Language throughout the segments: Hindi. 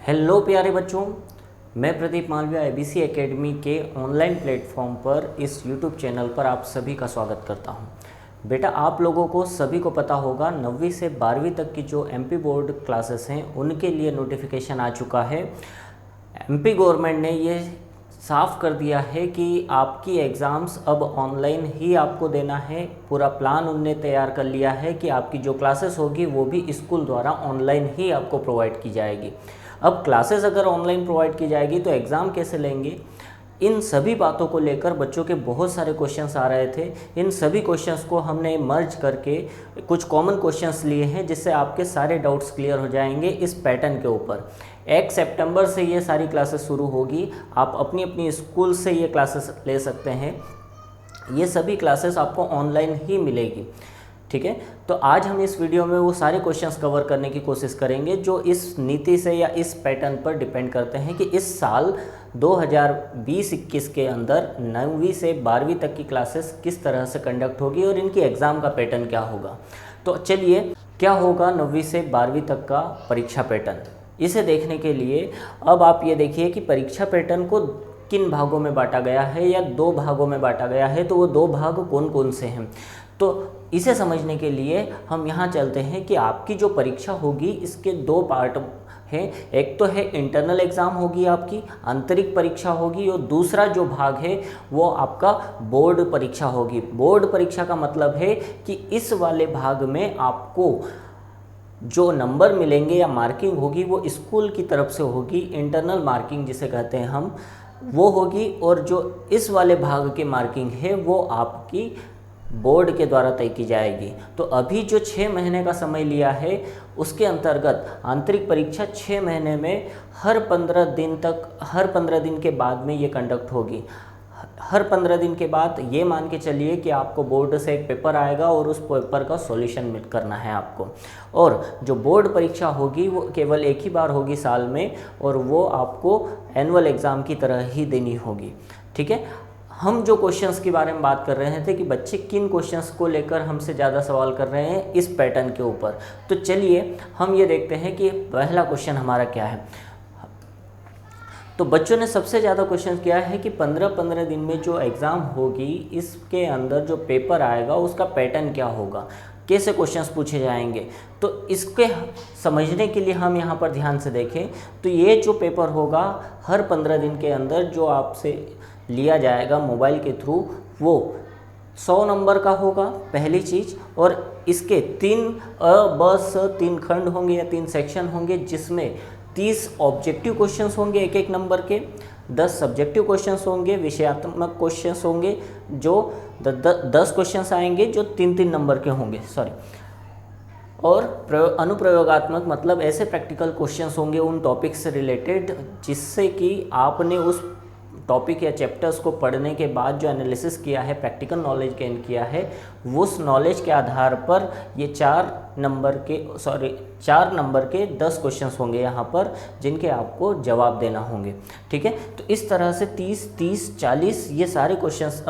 हेलो प्यारे बच्चों, मैं प्रदीप मालविया एबीसी एकेडमी के ऑनलाइन प्लेटफॉर्म पर इस यूट्यूब चैनल पर आप सभी का स्वागत करता हूं। बेटा, आप लोगों को सभी को पता होगा 9वीं से 12वीं तक की जो एमपी बोर्ड क्लासेस हैं उनके लिए नोटिफिकेशन आ चुका है। एमपी गवर्नमेंट ने ये साफ़ कर दिया है कि आपकी एग्ज़ाम्स अब ऑनलाइन ही आपको देना है। पूरा प्लान उनने तैयार कर लिया है कि आपकी जो क्लासेस होगी वो भी स्कूल द्वारा ऑनलाइन ही आपको प्रोवाइड की जाएगी। अब क्लासेस अगर ऑनलाइन प्रोवाइड की जाएगी तो एग्ज़ाम कैसे लेंगे, इन सभी बातों को लेकर बच्चों के बहुत सारे क्वेश्चंस आ रहे थे। इन सभी क्वेश्चंस को हमने मर्ज करके कुछ कॉमन क्वेश्चंस लिए हैं जिससे आपके सारे डाउट्स क्लियर हो जाएंगे इस पैटर्न के ऊपर। 1 सितंबर से ये सारी क्लासेस शुरू होगी। आप अपनी अपनी स्कूल से ये क्लासेस ले सकते हैं। ये सभी क्लासेस आपको ऑनलाइन ही मिलेगी, ठीक है। तो आज हम इस वीडियो में वो सारे क्वेश्चंस कवर करने की कोशिश करेंगे जो इस नीति से या इस पैटर्न पर डिपेंड करते हैं कि इस साल 2020-21 के अंदर 9वीं से 12वीं तक की क्लासेस किस तरह से कंडक्ट होगी और इनकी एग्ज़ाम का पैटर्न क्या होगा। तो चलिए, क्या होगा 9वीं से 12वीं तक का परीक्षा पैटर्न, इसे देखने के लिए अब आप ये देखिए कि परीक्षा पैटर्न को किन भागों में बांटा गया है या 2 भागों में बांटा गया है। तो वो 2 भाग कौन कौन से हैं, तो इसे समझने के लिए हम यहाँ चलते हैं कि आपकी जो परीक्षा होगी इसके 2 पार्ट हैं। एक तो है इंटरनल एग्ज़ाम होगी, आपकी आंतरिक परीक्षा होगी, और दूसरा जो भाग है वो आपका बोर्ड परीक्षा होगी। बोर्ड परीक्षा का मतलब है कि इस वाले भाग में आपको जो नंबर मिलेंगे या मार्किंग होगी वो स्कूल की तरफ से होगी। इंटरनल मार्किंग जिसे कहते हैं हम, वो होगी, और जो इस वाले भाग की मार्किंग है वो आपकी बोर्ड के द्वारा तय की जाएगी। तो अभी जो 6 महीने का समय लिया है उसके अंतर्गत आंतरिक परीक्षा 6 महीने में हर 15 दिन के बाद में ये कंडक्ट होगी। हर 15 दिन के बाद ये मान के चलिए कि आपको बोर्ड से एक पेपर आएगा और उस पेपर का सॉल्यूशन करना है आपको। और जो बोर्ड परीक्षा होगी वो केवल एक ही बार होगी साल में, और वो आपको एनुअल एग्ज़ाम की तरह ही देनी होगी, ठीक है। हम जो क्वेश्चंस के बारे में बात कर रहे थे कि बच्चे किन क्वेश्चंस को लेकर हमसे ज़्यादा सवाल कर रहे हैं इस पैटर्न के ऊपर, तो चलिए हम ये देखते हैं कि पहला क्वेश्चन हमारा क्या है। तो बच्चों ने सबसे ज़्यादा क्वेश्चन किया है कि 15-15 दिन में जो एग्ज़ाम होगी इसके अंदर जो पेपर आएगा उसका पैटर्न क्या होगा, कैसे क्वेश्चंस पूछे जाएंगे। तो इसके समझने के लिए हम यहाँ पर ध्यान से देखें तो ये जो पेपर होगा हर 15 दिन के अंदर जो आपसे लिया जाएगा मोबाइल के थ्रू, वो 100 नंबर का होगा पहली चीज़। और इसके 3 खंड होंगे या 3 सेक्शन होंगे जिसमें 30 ऑब्जेक्टिव क्वेश्चंस होंगे एक नंबर के, 10 सब्जेक्टिव क्वेश्चंस होंगे, विषयात्मक क्वेश्चंस होंगे जो 10 क्वेश्चंस आएंगे जो 3-3 नंबर के होंगे, और अनुप्रयोगात्मक मतलब ऐसे प्रैक्टिकल क्वेश्चंस होंगे उन टॉपिक से रिलेटेड जिससे कि आपने उस टॉपिक या चैप्टर्स को पढ़ने के बाद जो एनालिसिस किया है, प्रैक्टिकल नॉलेज गेन किया है, उस नॉलेज के आधार पर ये 4 नंबर के 10 क्वेश्चंस होंगे यहाँ पर जिनके आपको जवाब देना होंगे, ठीक है। तो इस तरह से 30, 40 ये सारे क्वेश्चंस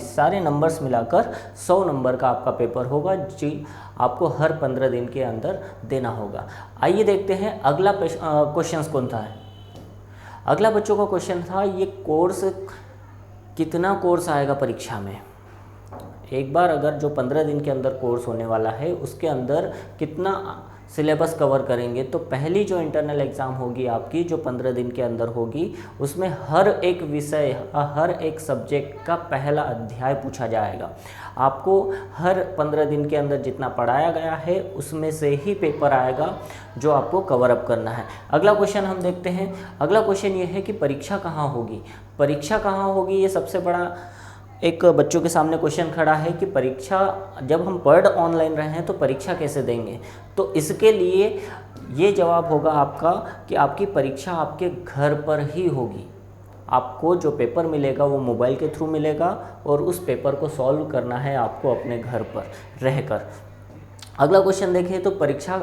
सारे नंबर्स मिलाकर 100 नंबर का आपका पेपर होगा जी आपको हर 15 दिन के अंदर देना होगा। आइए देखते हैं अगला क्वेश्चन कौन था। अगला बच्चों का क्वेश्चन था ये कितना कोर्स आएगा परीक्षा में। एक बार अगर जो 15 दिन के अंदर कोर्स होने वाला है उसके अंदर कितना सिलेबस कवर करेंगे। तो पहली जो इंटरनल एग्ज़ाम होगी आपकी जो 15 दिन के अंदर होगी उसमें हर एक विषय हर एक सब्जेक्ट का पहला अध्याय पूछा जाएगा। आपको हर 15 दिन के अंदर जितना पढ़ाया गया है उसमें से ही पेपर आएगा जो आपको कवर अप करना है। अगला क्वेश्चन हम देखते हैं। अगला क्वेश्चन ये है कि परीक्षा कहाँ होगी। परीक्षा कहाँ होगी, ये सबसे बड़ा एक बच्चों के सामने क्वेश्चन खड़ा है कि परीक्षा जब हम पढ़ ऑनलाइन रहे हैं तो परीक्षा कैसे देंगे। तो इसके लिए ये जवाब होगा आपका कि आपकी परीक्षा आपके घर पर ही होगी। आपको जो पेपर मिलेगा वो मोबाइल के थ्रू मिलेगा और उस पेपर को सॉल्व करना है आपको अपने घर पर रहकर। अगला क्वेश्चन देखिए, तो परीक्षा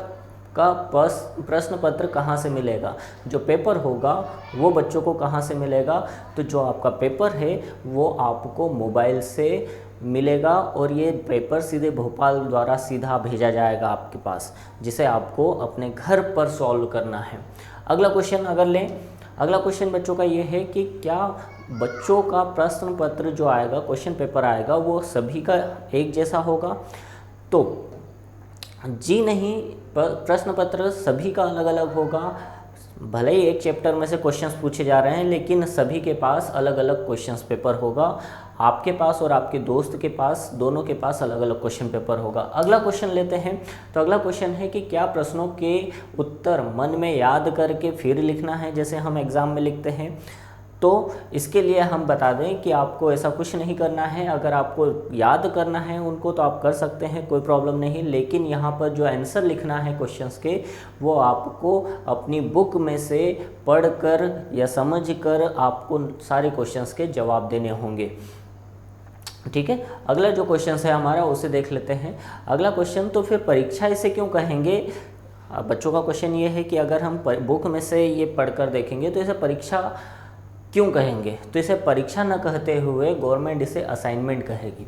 का प्रश्न पत्र कहाँ से मिलेगा। जो पेपर होगा वो बच्चों को कहाँ से मिलेगा। तो जो आपका पेपर है वो आपको मोबाइल से मिलेगा और ये पेपर सीधे भोपाल द्वारा सीधा भेजा जाएगा आपके पास, जिसे आपको अपने घर पर सॉल्व करना है। अगला क्वेश्चन अगर लें, अगला क्वेश्चन बच्चों का ये है कि क्या बच्चों का प्रश्न पत्र जो आएगा, क्वेश्चन पेपर आएगा, वो सभी का एक जैसा होगा? तो जी नहीं, प्रश्न पत्र सभी का अलग अलग होगा। भले ही एक चैप्टर में से क्वेश्चंस पूछे जा रहे हैं, लेकिन सभी के पास अलग अलग क्वेश्चंस पेपर होगा। आपके पास और आपके दोस्त के पास, दोनों के पास अलग अलग क्वेश्चन पेपर होगा। अगला क्वेश्चन लेते हैं। तो अगला क्वेश्चन है कि क्या प्रश्नों के उत्तर मन में याद करके फिर लिखना है जैसे हम एग्ज़ाम में लिखते हैं? तो इसके लिए हम बता दें कि आपको ऐसा कुछ नहीं करना है। अगर आपको याद करना है उनको तो आप कर सकते हैं, कोई प्रॉब्लम नहीं, लेकिन यहाँ पर जो आंसर लिखना है क्वेश्चंस के, वो आपको अपनी बुक में से पढ़कर या समझकर आपको सारे क्वेश्चंस के जवाब देने होंगे। ठीक है, अगला जो क्वेश्चन है हमारा उसे देख लेते हैं। अगला क्वेश्चन, तो फिर परीक्षा इसे क्यों कहेंगे? बच्चों का क्वेश्चन ये है कि अगर हम बुक में से ये पढ़कर देखेंगे तो इसे परीक्षा क्यों कहेंगे? तो इसे परीक्षा न कहते हुए गवर्नमेंट इसे असाइनमेंट कहेगी।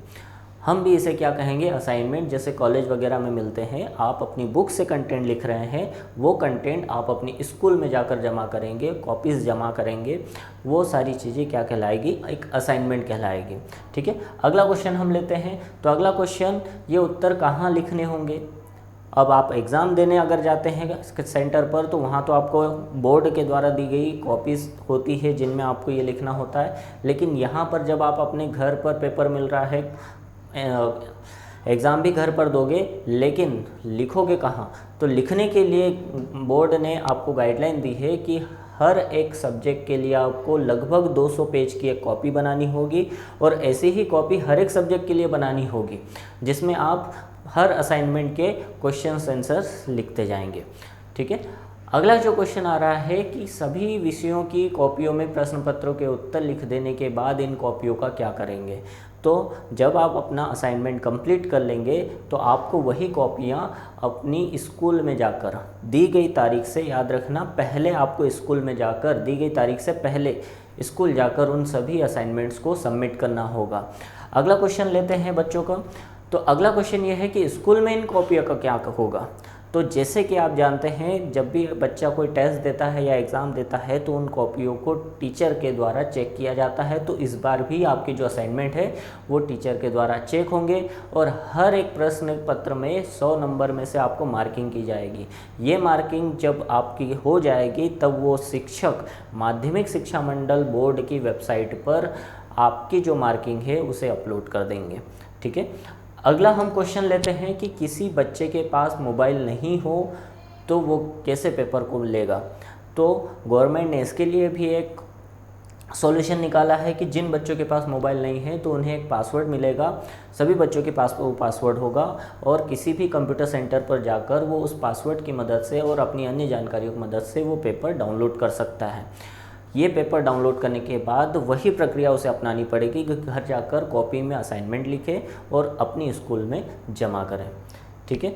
हम भी इसे क्या कहेंगे? असाइनमेंट। जैसे कॉलेज वगैरह में मिलते हैं, आप अपनी बुक से कंटेंट लिख रहे हैं, वो कंटेंट आप अपनी स्कूल में जाकर जमा करेंगे, कॉपीज़ जमा करेंगे, वो सारी चीज़ें क्या कहलाएगी? एक असाइनमेंट कहलाएगी। ठीक है, अगला क्वेश्चन हम लेते हैं। तो अगला क्वेश्चन, ये उत्तर कहाँ लिखने होंगे? अब आप एग्ज़ाम देने अगर जाते हैं सेंटर पर, तो वहाँ तो आपको बोर्ड के द्वारा दी गई कॉपीज़ होती है जिनमें आपको ये लिखना होता है, लेकिन यहाँ पर जब आप अपने घर पर पेपर मिल रहा है, एग्ज़ाम भी घर पर दोगे, लेकिन लिखोगे कहाँ? तो लिखने के लिए बोर्ड ने आपको गाइडलाइन दी है कि हर एक सब्जेक्ट के लिए आपको लगभग 200 पेज की एक कॉपी बनानी होगी, और ऐसी ही कॉपी हर एक सब्जेक्ट के लिए बनानी होगी, जिसमें आप हर असाइनमेंट के क्वेश्चंस आंसर्स लिखते जाएंगे। ठीक है, अगला जो क्वेश्चन आ रहा है कि सभी विषयों की कॉपियों में प्रश्न पत्रों के उत्तर लिख देने के बाद इन कॉपियों का क्या करेंगे? तो जब आप अपना असाइनमेंट कंप्लीट कर लेंगे तो आपको वही कॉपियाँ अपनी स्कूल में जाकर दी गई तारीख से, याद रखना, पहले आपको स्कूल में जाकर दी गई तारीख से पहले स्कूल जाकर उन सभी असाइनमेंट्स को सबमिट करना होगा। अगला क्वेश्चन लेते हैं बच्चों का। तो अगला क्वेश्चन ये है कि स्कूल में इन कॉपियों का क्या होगा? तो जैसे कि आप जानते हैं, जब भी बच्चा कोई टेस्ट देता है या एग्ज़ाम देता है तो उन कॉपियों को टीचर के द्वारा चेक किया जाता है। तो इस बार भी आपकी जो असाइनमेंट है वो टीचर के द्वारा चेक होंगे, और हर एक प्रश्न पत्र में 100 नंबर में से आपको मार्किंग की जाएगी। ये मार्किंग जब आपकी हो जाएगी तब वो शिक्षक माध्यमिक शिक्षा मंडल बोर्ड की वेबसाइट पर आपकी जो मार्किंग है उसे अपलोड कर देंगे। ठीक है, अगला हम क्वेश्चन लेते हैं कि किसी बच्चे के पास मोबाइल नहीं हो तो वो कैसे पेपर को लेगा? तो गवर्नमेंट ने इसके लिए भी एक सॉल्यूशन निकाला है कि जिन बच्चों के पास मोबाइल नहीं है तो उन्हें एक पासवर्ड मिलेगा। सभी बच्चों के पास वो पासवर्ड होगा, और किसी भी कंप्यूटर सेंटर पर जाकर वो उस पासवर्ड की मदद से और अपनी अन्य जानकारियों की मदद से वो पेपर डाउनलोड कर सकता है। ये पेपर डाउनलोड करने के बाद वही प्रक्रिया उसे अपनानी पड़ेगी कि घर जाकर कॉपी में असाइनमेंट लिखे और अपनी स्कूल में जमा करें। ठीक है,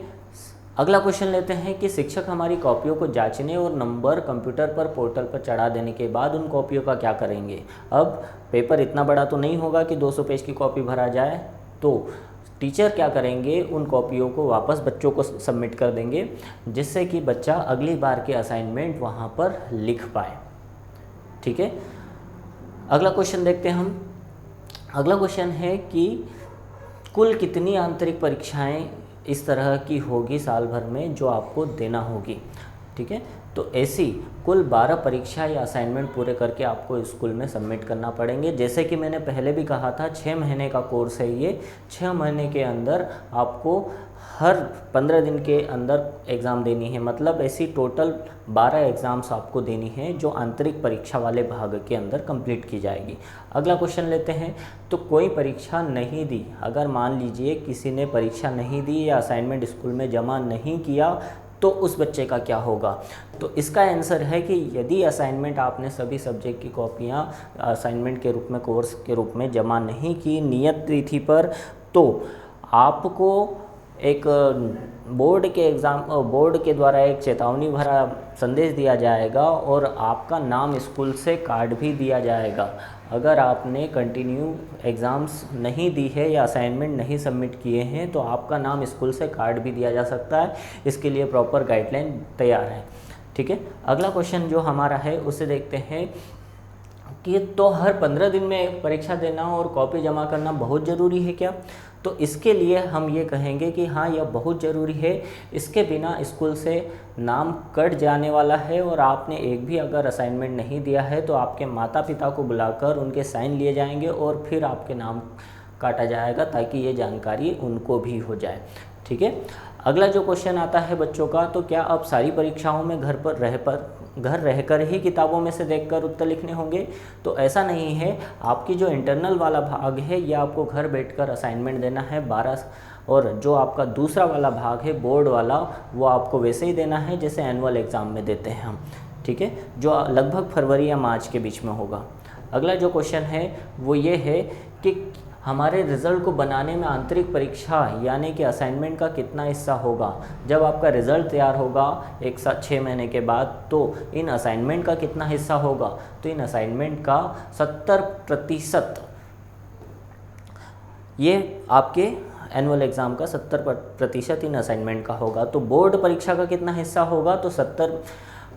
अगला क्वेश्चन लेते हैं कि शिक्षक हमारी कॉपियों को जांचने और नंबर कंप्यूटर पर पोर्टल पर चढ़ा देने के बाद उन कॉपियों का क्या करेंगे? अब पेपर इतना बड़ा तो नहीं होगा कि 200 पेज की कॉपी भरा जाए, तो टीचर क्या करेंगे, उन कॉपियों को वापस बच्चों को सबमिट कर देंगे, जिससे कि बच्चा अगली बार के असाइनमेंट वहाँ पर लिख पाए। ठीक है, अगला क्वेश्चन देखते हैं हम। अगला क्वेश्चन है कि कुल कितनी आंतरिक परीक्षाएं इस तरह की होगी साल भर में जो आपको देना होगी? ठीक है, तो ऐसी कुल 12 परीक्षा या असाइनमेंट पूरे करके आपको स्कूल में सबमिट करना पड़ेंगे। जैसे कि मैंने पहले भी कहा था, 6 महीने का कोर्स है ये। 6 महीने के अंदर आपको हर 15 दिन के अंदर एग्ज़ाम देनी है, मतलब ऐसी टोटल 12 एग्ज़ाम्स आपको देनी है जो आंतरिक परीक्षा वाले भाग के अंदर कंप्लीट की जाएगी। अगला क्वेश्चन लेते हैं। तो कोई परीक्षा नहीं दी, अगर मान लीजिए किसी ने परीक्षा नहीं दी या असाइनमेंट स्कूल में जमा नहीं किया, तो उस बच्चे का क्या होगा? तो इसका आंसर है कि यदि असाइनमेंट आपने सभी सब्जेक्ट की कॉपियाँ असाइनमेंट के रूप में, कोर्स के रूप में जमा नहीं की नियत तिथि पर, तो आपको एक बोर्ड के द्वारा एक चेतावनी भरा संदेश दिया जाएगा और आपका नाम स्कूल से काट भी दिया जाएगा। अगर आपने कंटिन्यू एग्ज़ाम्स नहीं दी है या असाइनमेंट नहीं सबमिट किए हैं तो आपका नाम स्कूल से काट भी दिया जा सकता है। इसके लिए प्रॉपर गाइडलाइन तैयार है। ठीक है, अगला क्वेश्चन जो हमारा है उसे देखते हैं कि तो हर 15 दिन में परीक्षा देना और कॉपी जमा करना बहुत ज़रूरी है क्या? तो इसके लिए हम ये कहेंगे कि हाँ, यह बहुत ज़रूरी है। इसके बिना स्कूल से नाम कट जाने वाला है और आपने एक भी अगर असाइनमेंट नहीं दिया है तो आपके माता पिता को बुलाकर उनके साइन लिए जाएंगे और फिर आपके नाम काटा जाएगा ताकि ये जानकारी उनको भी हो जाए। ठीक है, अगला जो क्वेश्चन आता है बच्चों का, तो क्या अब सारी परीक्षाओं में घर रहकर ही किताबों में से देखकर उत्तर लिखने होंगे? तो ऐसा नहीं है। आपकी जो इंटरनल वाला भाग है ये आपको घर बैठकर असाइनमेंट देना है 12, और जो आपका दूसरा वाला भाग है बोर्ड वाला वो आपको वैसे ही देना है जैसे एनुअल एग्ज़ाम में देते हैं हम। ठीक है, जो लगभग फरवरी या मार्च के बीच में होगा। अगला जो क्वेश्चन है वो ये है कि हमारे रिज़ल्ट को बनाने में आंतरिक परीक्षा यानी कि असाइनमेंट का कितना हिस्सा होगा? जब आपका रिज़ल्ट तैयार होगा एक साथ 6 महीने के बाद तो इन असाइनमेंट का कितना हिस्सा होगा? तो इन असाइनमेंट का 70%, ये आपके एनुअल एग्ज़ाम का 70% इन असाइनमेंट का होगा। तो बोर्ड परीक्षा का कितना हिस्सा होगा? तो 70,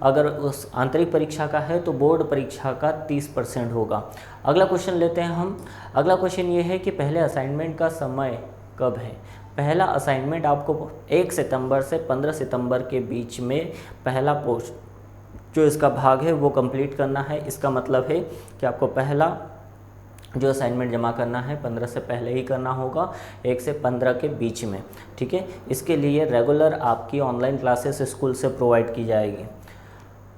अगर उस आंतरिक परीक्षा का है तो बोर्ड परीक्षा का 30% होगा। अगला क्वेश्चन लेते हैं हम। अगला क्वेश्चन ये है कि पहले असाइनमेंट का समय कब है? पहला असाइनमेंट आपको 1 सितंबर से 15 सितंबर के बीच में पहला पोस्ट जो इसका भाग है वो कंप्लीट करना है। इसका मतलब है कि आपको पहला जो असाइनमेंट जमा करना है 15 से पहले ही करना होगा, 1 से 15 के बीच में। ठीक है, इसके लिए रेगुलर आपकी ऑनलाइन क्लासेस स्कूल से प्रोवाइड की जाएगी।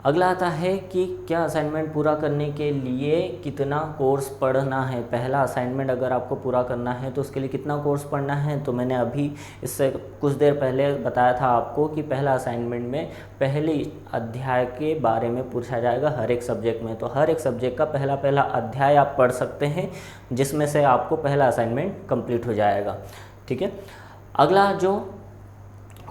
अगला आता है कि क्या असाइनमेंट पूरा करने के लिए कितना कोर्स पढ़ना है? पहला असाइनमेंट अगर आपको पूरा करना है तो उसके लिए कितना कोर्स पढ़ना है? तो मैंने अभी इससे कुछ देर पहले बताया था आपको कि पहला असाइनमेंट में पहले अध्याय के बारे में पूछा जाएगा हर एक सब्जेक्ट में। तो हर एक सब्जेक्ट का पहला अध्याय आप पढ़ सकते हैं जिसमें से आपको पहला असाइनमेंट कंप्लीट हो जाएगा। ठीक है, अगला जो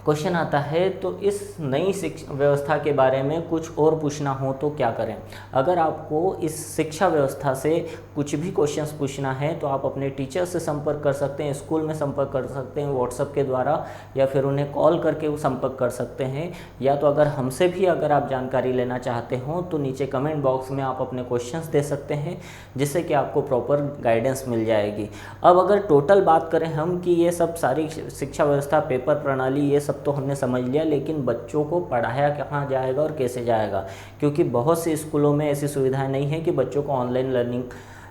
क्वेश्चन आता है तो इस नई शिक्षा व्यवस्था के बारे में कुछ और पूछना हो तो क्या करें? अगर आपको इस शिक्षा व्यवस्था से कुछ भी क्वेश्चंस पूछना है तो आप अपने टीचर से संपर्क कर सकते हैं, स्कूल में संपर्क कर सकते हैं व्हाट्सएप के द्वारा, या फिर उन्हें कॉल करके वो संपर्क कर सकते हैं। या तो अगर हमसे भी अगर आप जानकारी लेना चाहते हो तो नीचे कमेंट बॉक्स में आप अपने क्वेश्चंस दे सकते हैं जिससे कि आपको प्रॉपर गाइडेंस मिल जाएगी। अब अगर टोटल बात करें हम कि ये सब सारी शिक्षा व्यवस्था, पेपर प्रणाली, ये सब तो हमने समझ लिया, लेकिन बच्चों को पढ़ाया कहाँ जाएगा और कैसे जाएगा? क्योंकि बहुत से स्कूलों में ऐसी सुविधाएं नहीं है कि बच्चों को ऑनलाइन लर्निंग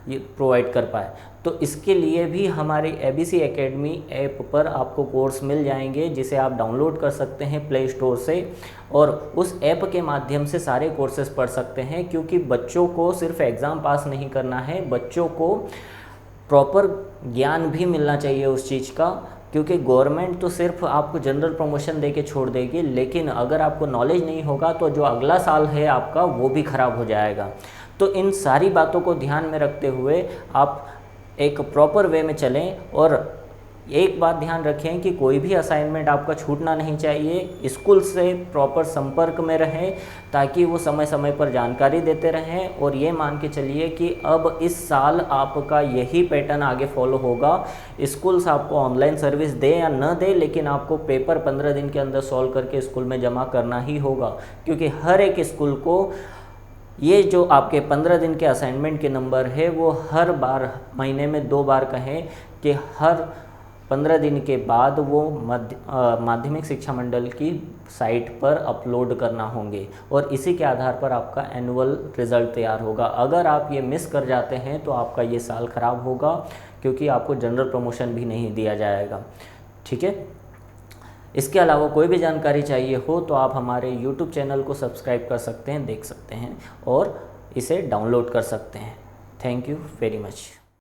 ये प्रोवाइड कर पाए। तो इसके लिए भी हमारे ABC एकेडमी ऐप पर आपको कोर्स मिल जाएंगे जिसे आप डाउनलोड कर सकते हैं प्ले स्टोर से, और उस ऐप के माध्यम से सारे कोर्सेज पढ़ सकते हैं। क्योंकि बच्चों को सिर्फ एग्ज़ाम पास नहीं करना है, बच्चों को प्रॉपर ज्ञान भी मिलना चाहिए उस चीज़ का। क्योंकि गवर्नमेंट तो सिर्फ आपको जनरल प्रमोशन दे के छोड़ देगी, लेकिन अगर आपको नॉलेज नहीं होगा तो जो अगला साल है आपका वो भी ख़राब हो जाएगा। तो इन सारी बातों को ध्यान में रखते हुए आप एक प्रॉपर वे में चलें। और एक बात ध्यान रखें कि कोई भी असाइनमेंट आपका छूटना नहीं चाहिए। स्कूल से प्रॉपर संपर्क में रहें ताकि वो समय समय पर जानकारी देते रहें। और ये मान के चलिए कि अब इस साल आपका यही पैटर्न आगे फॉलो होगा। स्कूल्स आपको ऑनलाइन सर्विस दे या न दे, लेकिन आपको पेपर 15 दिन के अंदर सॉल्व करके स्कूल में जमा करना ही होगा। क्योंकि हर एक स्कूल को ये जो आपके 15 दिन के असाइनमेंट के नंबर है वो हर बार, महीने में 2 बार कहें कि हर 15 दिन के बाद वो माध्यमिक शिक्षा मंडल की साइट पर अपलोड करना होंगे, और इसी के आधार पर आपका एनुअल रिज़ल्ट तैयार होगा। अगर आप ये मिस कर जाते हैं तो आपका ये साल ख़राब होगा, क्योंकि आपको जनरल प्रमोशन भी नहीं दिया जाएगा। ठीक है, इसके अलावा कोई भी जानकारी चाहिए हो तो आप हमारे YouTube चैनल को सब्सक्राइब कर सकते हैं, देख सकते हैं और इसे डाउनलोड कर सकते हैं। Thank you very much.